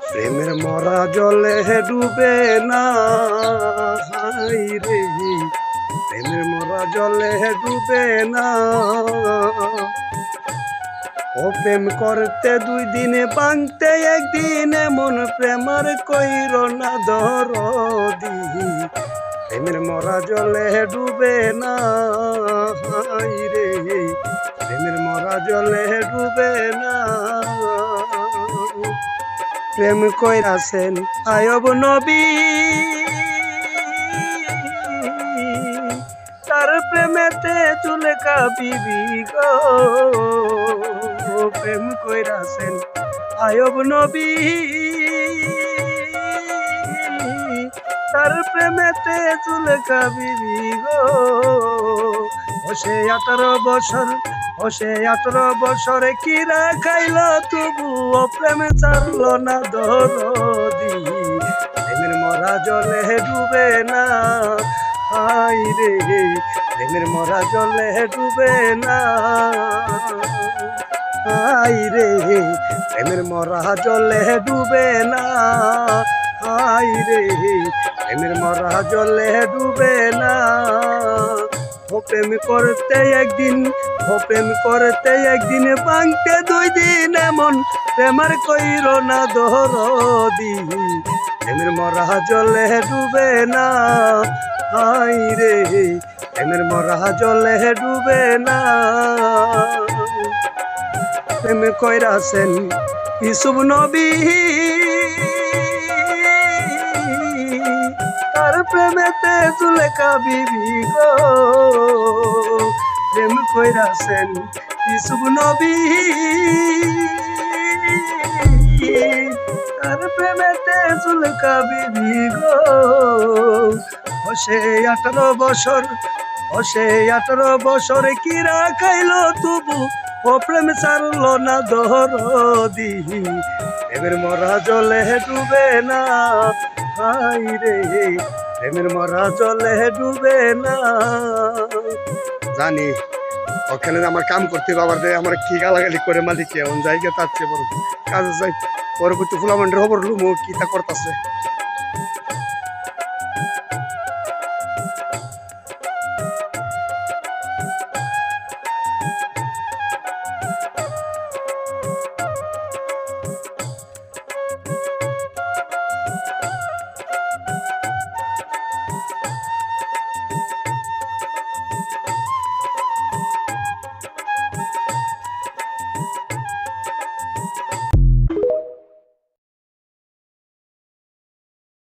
প্রেমের মরা জলে ডুবে না, হাই রে প্রেমের মরা জলে ডুবে না। ও প্রেম করতে 2 দিনে ভাঙতে 1 দিন, এমন প্রেমার কইর না দরদি। প্রেমের মরা জলে ডুবে না, হাই রে প্রেমের মরা জলে ডুবে না। প্রেম কইরাছেন আয়ব নবী, তার প্রেমেতে চুলেকা বিবি গো। প্রেম কইরাছেন আয়ব নবী, তার প্রেমেতে চুলেকা বিবি গো। ও সে 18 বছর, ও সে 18 বছরে কিরা খাইল, তবু ও প্রেম ছাড়ল না দরদি। প্রেমের মরা জলে ডুবে না, হাই রে প্রেমের মরা জলে ডুবে না, হাই রে প্রেমের মরা জলে ডুবে না, হাই রে প্রেমের মরা জলে ডুবে না। ও প্রেম করতে 1 দিন, ও প্রেম করতে 1 দিন ভাঙতে 2 দিন, এমন প্রেমার কইর না দরদি। প্রেমের মরা জলে ডুবে না, হাই রে প্রেমের মরা জলে ডুবে না। প্রেম কইরাছেন ইউসুফ নবী, তার প্রেমেতে চুলেকা বিবি গো। প্রেম কইরাছেন ইউসুফ নবী, তার প্রেমেতে চুলেকা বিবি গো। ও সে 18 বছর, ও সে 18 বছরে কিরা খাইল, তবু ও প্রেম ছাড়ল না দরদি। প্রেমের মরা জলে ডুবে না, হাই রে প্রেমের মরা জলে ডুবে না। জানি ওখানে আমার কাম করতে বাবার দেয়, আমার কি গালাগালি করে মালিক এমন জায়গা, তার চেয়ে বড় কাজে যাই পরবর্তী ফুলামান্ডের খবর লুমো কি তা করতেছে।